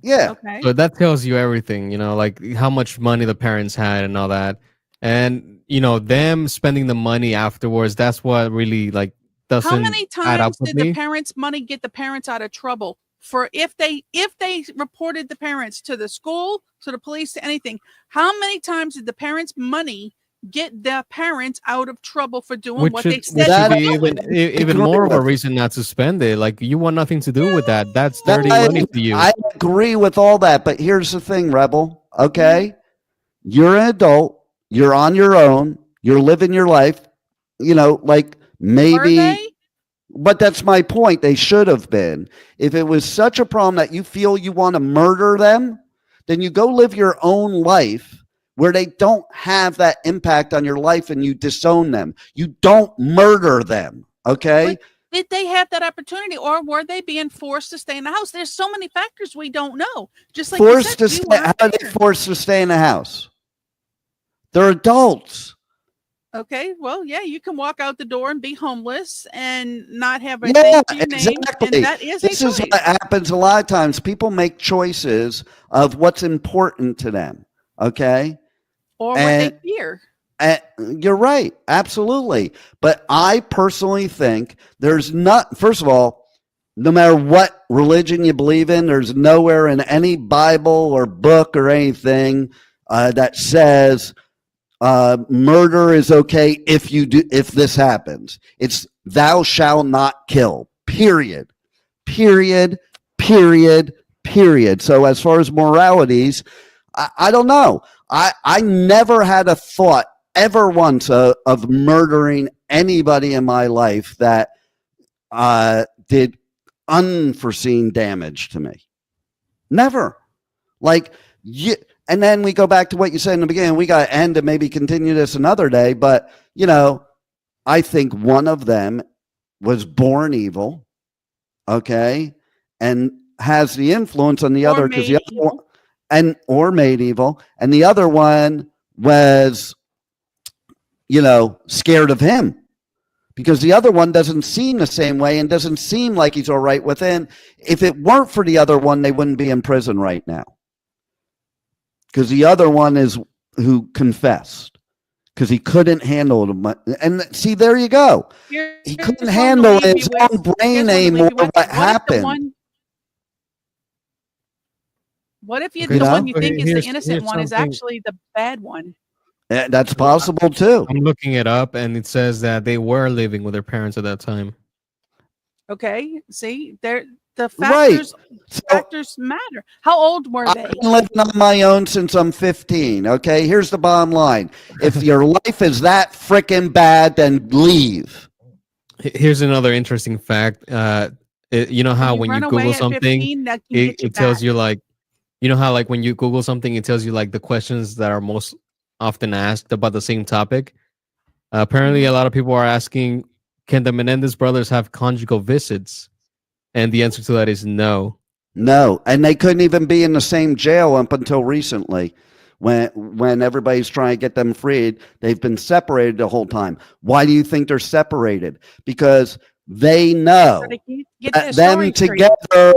D: Yeah.
F: Okay.
E: So that tells you everything, like how much money the parents had and all that. And, them spending the money afterwards, that's what really doesn't
F: How many
E: add up
F: times
E: with
F: did
E: me.
F: the parents' money get the parents out of trouble? For if they reported the parents to the school, to the police, to anything, how many times did the parents' money get the parents out of trouble for doing what they said?
E: Which should be even more of a reason not to spend it. Like, you want nothing to do with that. That's dirty money for you.
D: I agree with all that, but here's the thing, Rebel. Okay, you're an adult. You're on your own. You're living your life. Maybe. But that's my point. They should have been. If it was such a problem that you feel you want to murder them, then you go live your own life where they don't have that impact on your life and you disown them. You don't murder them, okay?
F: But did they have that opportunity, or were they being forced to stay in the house? There's so many factors we don't know. Just like
D: forced
F: you
D: to
F: said,
D: stay. How are they forced to stay in the house? They're adults.
F: Okay, well, yeah, you can walk out the door and be homeless and not have a
D: Yeah,
F: thank you name,
D: exactly.
F: and that is
D: This
F: a
D: is
F: choice.
D: what happens a lot of times. People make choices of what's important to them, okay?
F: Or what
D: And-
F: they fear.
D: You're right. Absolutely. But I personally think there's not, first of all, no matter what religion you believe in, there's nowhere in any Bible or book or anything that says murder is okay if this happens. It's thou shalt not kill. Period. Period. Period. Period. So as far as moralities, I don't know. I never had a thought ever once of murdering anybody in my life that did unforeseen damage to me. Never. Like, and then we go back to what you said in the beginning. We got to end and maybe continue this another day. But, I think one of them was born evil, okay, and has the influence on the other, because the other one, or made evil, and the other one was scared of him, because the other one doesn't seem the same way and doesn't seem like he's all right within. If it weren't for the other one, they wouldn't be in prison right now, because the other one is who confessed, because he couldn't handle it. And see, there you go. He couldn't handle his own brain anymore. What happened?
F: What if the one you think is the innocent one is actually the bad one?
D: That's possible too.
E: I'm looking it up, and it says that they were living with their parents at that time.
F: Okay, see, the factors factors matter. How old were they?
D: I've been living on my own since I'm 15. Okay, here's the bottom line: if your life is that freaking bad, then leave.
E: Here's another interesting fact. You know how when you Google something, it tells you like, how like when you Google something, it tells you like the questions that are most often asked about the same topic. Apparently, a lot of people are asking, can the Menendez brothers have conjugal visits? And the answer to that is no.
D: No, and they couldn't even be in the same jail up until recently, when everybody's trying to get them freed. They've been separated the whole time. Why do you think they're separated? Because they know that them together,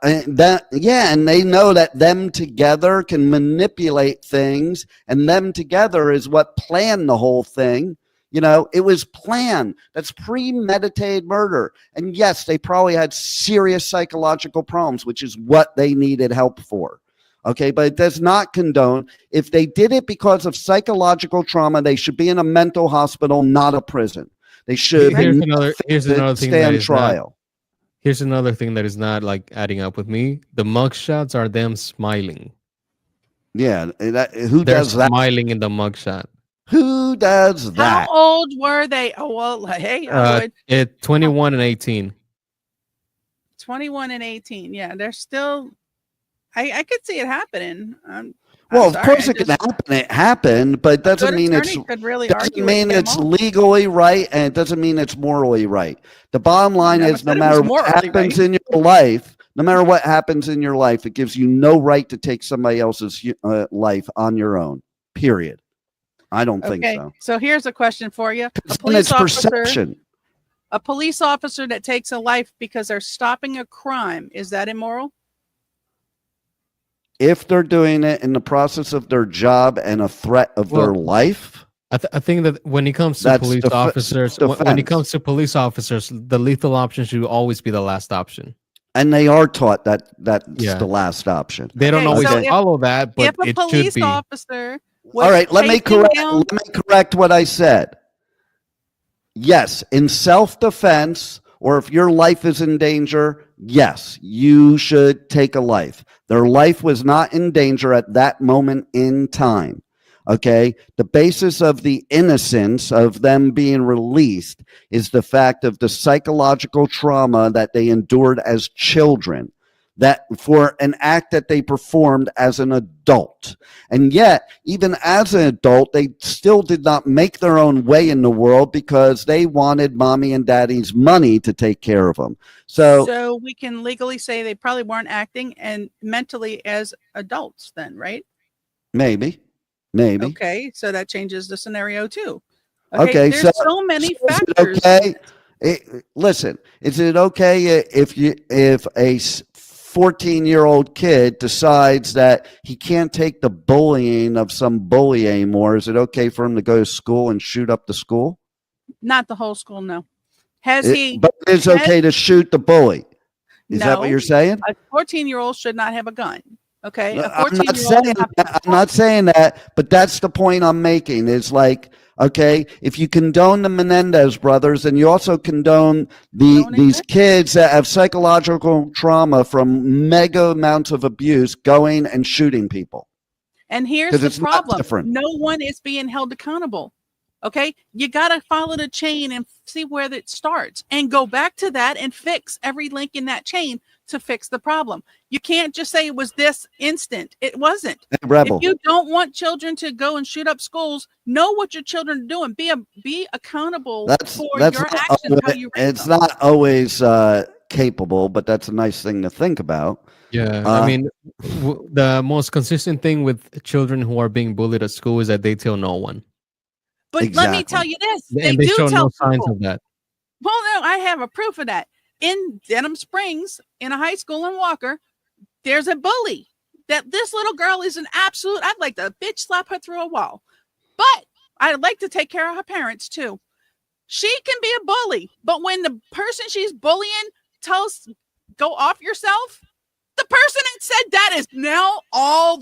D: and they know that them together can manipulate things, and them together is what planned the whole thing. It was planned. That's premeditated murder. And yes, they probably had serious psychological problems, which is what they needed help for. Okay, but it does not condone. If they did it because of psychological trauma, they should be in a mental hospital, not a prison. They should.
E: Here's another thing
D: stay
E: that
D: on
E: is
D: trial.
E: Here's another thing that is not like adding up with me. The mugshots are them smiling.
D: Yeah,
E: They're
D: does that?
E: Smiling in the mugshot.
D: Who does that?
F: How old were they? Oh, well, hey, I would.
E: 21 and 18.
F: 21 and 18. Yeah, they're still. I could see it happening.
D: Well, of course it can happen. It happened, but it doesn't mean it's legally right, and it doesn't mean it's morally right. The bottom line is, no matter what happens in your life, it gives you no right to take somebody else's life on your own. Period. I don't think so.
F: So here's a question for you: a police officer that takes a life because they're stopping a crime, is that immoral?
D: If they're doing it in the process of their job and a threat of their life,
E: I think that when it comes to police officers, the lethal option should always be the last option.
D: And they are taught that's the last option.
E: They don't always follow that, but
F: if a police officer.
D: All right, let me correct what I said. Yes, in self-defense, or if your life is in danger, yes, you should take a life. Their life was not in danger at that moment in time. Okay. The basis of the innocence of them being released is the fact of the psychological trauma that they endured as children, that for an act that they performed as an adult. And yet, even as an adult, they still did not make their own way in the world because they wanted mommy and daddy's money to take care of them.
F: So we can legally say they probably weren't acting and mentally as adults then, right?
D: Maybe.
F: Okay, so that changes the scenario too.
D: Okay,
F: there's so many factors.
D: Listen, is it okay if a 14-year-old kid decides that he can't take the bullying of some bully anymore? Is it okay for him to go to school and shoot up the school?
F: Not the whole school, no.
D: But it's okay to shoot the bully. Is that what you're saying?
F: A 14-year-old should not have a gun. Okay,
D: I'm not saying that, but that's the point I'm making. Is like, okay, if you condone the Menendez brothers, and you also condone these kids that have psychological trauma from mega amounts of abuse going and shooting people.
F: And here's the problem. No one is being held accountable. Okay, you got to follow the chain and see where it starts and go back to that and fix every link in that chain to fix the problem. You can't just say it was this instant. It wasn't.
D: Rebel.
F: If you don't want children to go and shoot up schools, know what your children are doing. Be accountable for your actions.
D: It's not always capable, but that's a nice thing to think about.
E: Yeah, I mean, the most consistent thing with children who are being bullied at school is that they tell no one.
F: But let me tell you this.
E: They do show no signs of that.
F: Well, no, I have a proof of that. In Denham Springs, in a high school in Walker, there's a bully. That this little girl is an absolute, I'd like to bitch slap her through a wall. But I'd like to take care of her parents too. She can be a bully, but when the person she's bullying tells, go off yourself, the person that said that is now all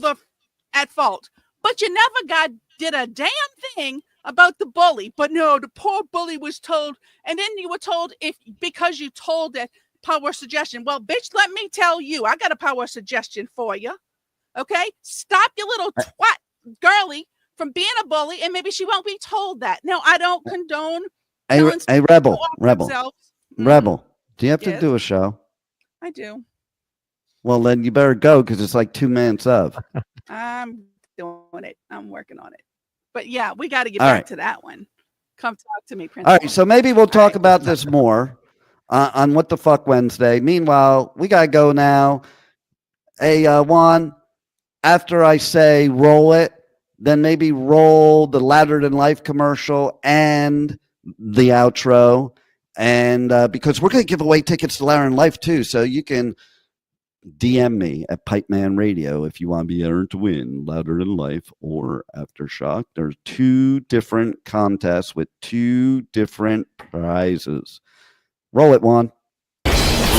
F: at fault. But you never did a damn thing about the bully. But no, the poor bully was told, and then you were told because you told that power suggestion. Well, bitch, let me tell you, I got a power suggestion for you. Okay, stop your little twat girly from being a bully, and maybe she won't be told that. No, I don't condone.
D: Hey, rebel. Do you have to do a show?
F: I do.
D: Well, then you better go because it's like 2 minutes of.
F: I'm doing it. I'm working on it. But yeah, we got to get back to that one. Come talk to me, Prince.
D: All right, so maybe we'll talk about this more on What the Fuck Wednesday. Meanwhile, we got to go now. Hey, Juan, after I say roll it, then maybe roll the Louder Than Life commercial and the outro. And because we're going to give away tickets to Louder Than Life too, so you can DM me at Pipeman Radio if you want to be entered to win Louder Than Life or Aftershock. There's 2 different contests with 2 different prizes. Roll it, Juan.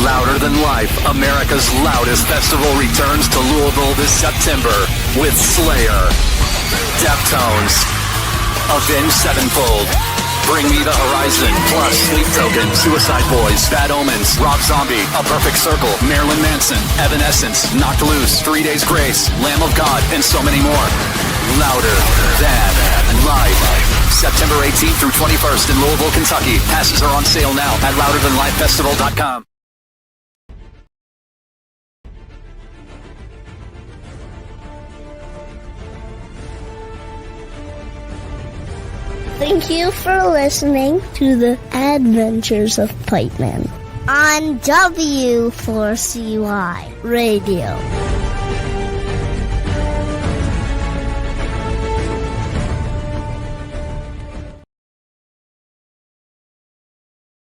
H: Louder Than Life, America's loudest festival, returns to Louisville this September with Slayer, Deftones, Avenged Sevenfold, Bring Me the Horizon, plus Sleep Token, Suicide Boys, Bad Omens, Rob Zombie, A Perfect Circle, Marilyn Manson, Evanescence, Knocked Loose, 3 Days Grace, Lamb of God, and so many more. Louder Than Life. September 18th through 21st in Louisville, Kentucky. Passes are on sale now at louderthanlifefestival.com.
I: Thank you for listening to the Adventures of Pipeman on W4CY Radio.